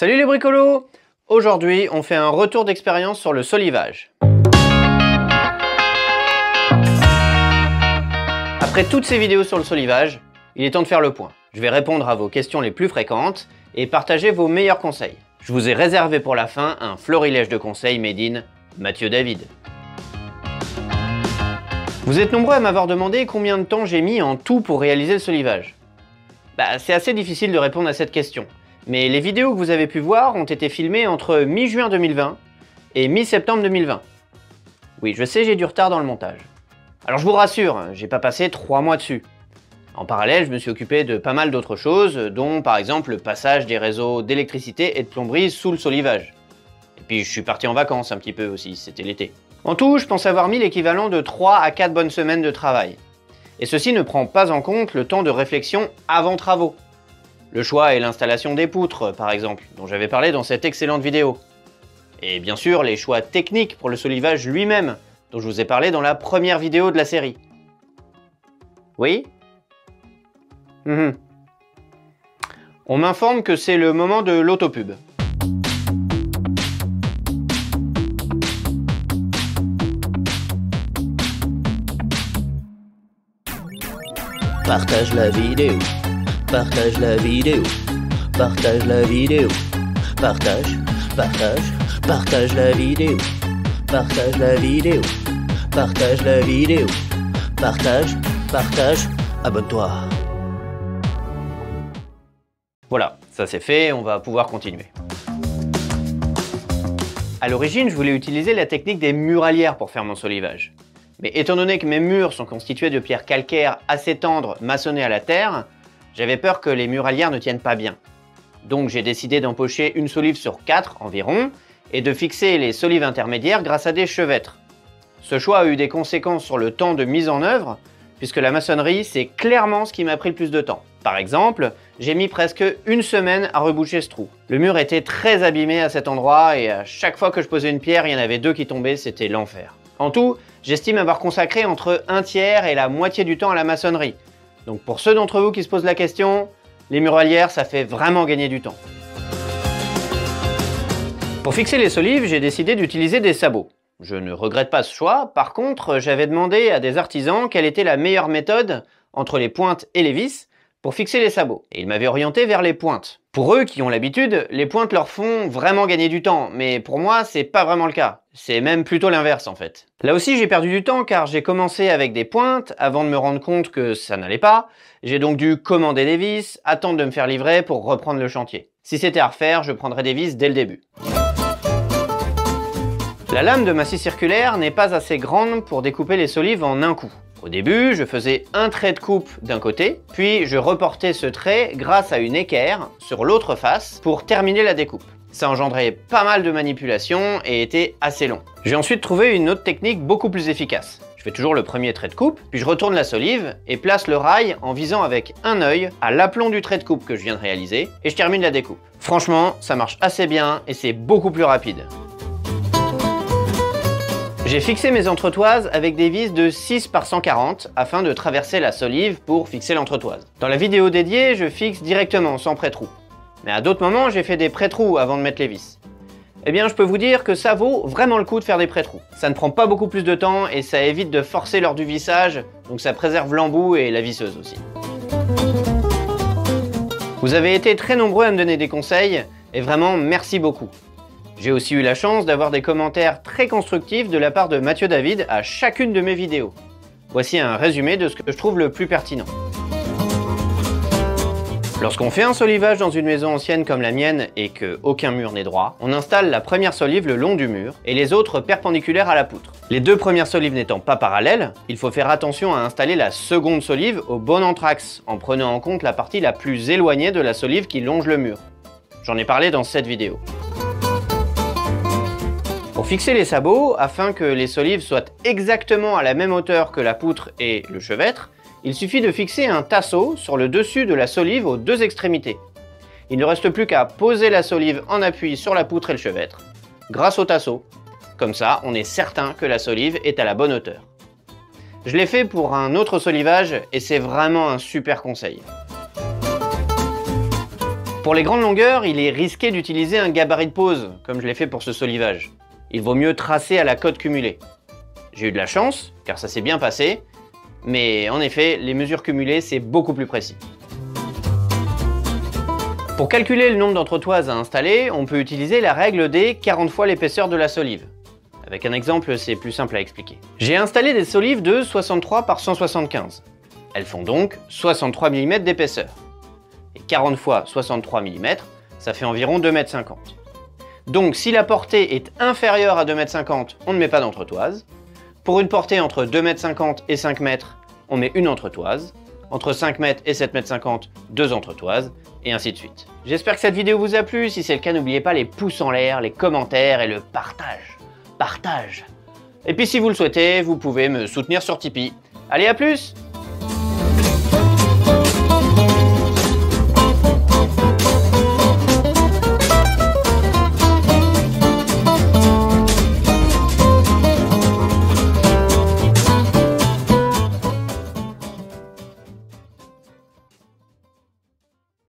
Salut les bricolos! Aujourd'hui, on fait un retour d'expérience sur le solivage. Après toutes ces vidéos sur le solivage, il est temps de faire le point. Je vais répondre à vos questions les plus fréquentes et partager vos meilleurs conseils. Je vous ai réservé pour la fin un florilège de conseils made in Mathieu David. Vous êtes nombreux à m'avoir demandé combien de temps j'ai mis en tout pour réaliser le solivage. C'est assez difficile de répondre à cette question. Mais les vidéos que vous avez pu voir ont été filmées entre mi-juin 2020 et mi-septembre 2020. Oui, je sais, j'ai du retard dans le montage. Alors je vous rassure, j'ai pas passé 3 mois dessus. En parallèle, je me suis occupé de pas mal d'autres choses, dont par exemple le passage des réseaux d'électricité et de plomberie sous le solivage. Et puis je suis parti en vacances un petit peu aussi, c'était l'été. En tout, je pense avoir mis l'équivalent de 3 à 4 bonnes semaines de travail. Et ceci ne prend pas en compte le temps de réflexion avant travaux. Le choix et l'installation des poutres, par exemple, dont j'avais parlé dans cette excellente vidéo. Et bien sûr, les choix techniques pour le solivage lui-même, dont je vous ai parlé dans la première vidéo de la série. Oui? On m'informe que c'est le moment de l'autopub. Partage la vidéo. Partage la vidéo, partage la vidéo, partage la vidéo, partage la vidéo, partage la vidéo, partage, abonne-toi. Voilà, ça c'est fait, on va pouvoir continuer. À l'origine, je voulais utiliser la technique des muralières pour faire mon solivage. Mais étant donné que mes murs sont constitués de pierres calcaires assez tendres maçonnées à la terre, j'avais peur que les muralières ne tiennent pas bien. Donc j'ai décidé d'empocher une solive sur 4 environ et de fixer les solives intermédiaires grâce à des chevêtres. Ce choix a eu des conséquences sur le temps de mise en œuvre, puisque la maçonnerie, c'est clairement ce qui m'a pris le plus de temps. Par exemple, j'ai mis presque 1 semaine à reboucher ce trou. Le mur était très abîmé à cet endroit et à chaque fois que je posais une pierre, il y en avait 2 qui tombaient, c'était l'enfer. En tout, j'estime avoir consacré entre 1/3 et la moitié du temps à la maçonnerie. Donc pour ceux d'entre vous qui se posent la question, les muralières, ça fait vraiment gagner du temps. Pour fixer les solives, j'ai décidé d'utiliser des sabots. Je ne regrette pas ce choix, par contre, j'avais demandé à des artisans quelle était la meilleure méthode entre les pointes et les vis pour fixer les sabots. Et ils m'avaient orienté vers les pointes. Pour eux qui ont l'habitude, les pointes leur font vraiment gagner du temps, mais pour moi, c'est pas vraiment le cas. C'est même plutôt l'inverse en fait. Là aussi, j'ai perdu du temps car j'ai commencé avec des pointes avant de me rendre compte que ça n'allait pas. J'ai donc dû commander des vis, attendre de me faire livrer pour reprendre le chantier. Si c'était à refaire, je prendrais des vis dès le début. La lame de ma scie circulaire n'est pas assez grande pour découper les solives en un coup. Au début, je faisais un trait de coupe d'un côté, puis je reportais ce trait grâce à une équerre sur l'autre face pour terminer la découpe. Ça engendrait pas mal de manipulations et était assez long. J'ai ensuite trouvé une autre technique beaucoup plus efficace. Je fais toujours le premier trait de coupe, puis je retourne la solive et place le rail en visant avec un œil à l'aplomb du trait de coupe que je viens de réaliser et je termine la découpe. Franchement, ça marche assez bien et c'est beaucoup plus rapide. J'ai fixé mes entretoises avec des vis de 6 par 140 afin de traverser la solive pour fixer l'entretoise. Dans la vidéo dédiée, je fixe directement sans pré-trou. Mais à d'autres moments, j'ai fait des pré-trous avant de mettre les vis. Eh bien, je peux vous dire que ça vaut vraiment le coup de faire des pré-trous. Ça ne prend pas beaucoup plus de temps et ça évite de forcer lors du vissage, donc ça préserve l'embout et la visseuse aussi. Vous avez été très nombreux à me donner des conseils et vraiment merci beaucoup. J'ai aussi eu la chance d'avoir des commentaires très constructifs de la part de Mathieu David à chacune de mes vidéos. Voici un résumé de ce que je trouve le plus pertinent. Lorsqu'on fait un solivage dans une maison ancienne comme la mienne et que aucun mur n'est droit, on installe la première solive le long du mur et les autres perpendiculaires à la poutre. Les 2 premières solives n'étant pas parallèles, il faut faire attention à installer la seconde solive au bon entraxe en prenant en compte la partie la plus éloignée de la solive qui longe le mur. J'en ai parlé dans cette vidéo. Pour fixer les sabots, afin que les solives soient exactement à la même hauteur que la poutre et le chevêtre, il suffit de fixer un tasseau sur le dessus de la solive aux 2 extrémités. Il ne reste plus qu'à poser la solive en appui sur la poutre et le chevêtre, grâce au tasseau. Comme ça, on est certain que la solive est à la bonne hauteur. Je l'ai fait pour un autre solivage et c'est vraiment un super conseil. Pour les grandes longueurs, il est risqué d'utiliser un gabarit de pose, comme je l'ai fait pour ce solivage. Il vaut mieux tracer à la cote cumulée. J'ai eu de la chance, car ça s'est bien passé, mais en effet, les mesures cumulées, c'est beaucoup plus précis. Pour calculer le nombre d'entretoises à installer, on peut utiliser la règle des 40 fois l'épaisseur de la solive. Avec un exemple, c'est plus simple à expliquer. J'ai installé des solives de 63 par 175. Elles font donc 63 mm d'épaisseur. Et 40 fois 63 mm, ça fait environ 2,50 m. Donc si la portée est inférieure à 2,50 m, on ne met pas d'entretoise. Pour une portée entre 2,50 m et 5 m, on met une entretoise. Entre 5 m et 7,50 m, deux entretoises, et ainsi de suite. J'espère que cette vidéo vous a plu. Si c'est le cas, n'oubliez pas les pouces en l'air, les commentaires et le partage. Partage. Et puis si vous le souhaitez, vous pouvez me soutenir sur Tipeee. Allez, à plus!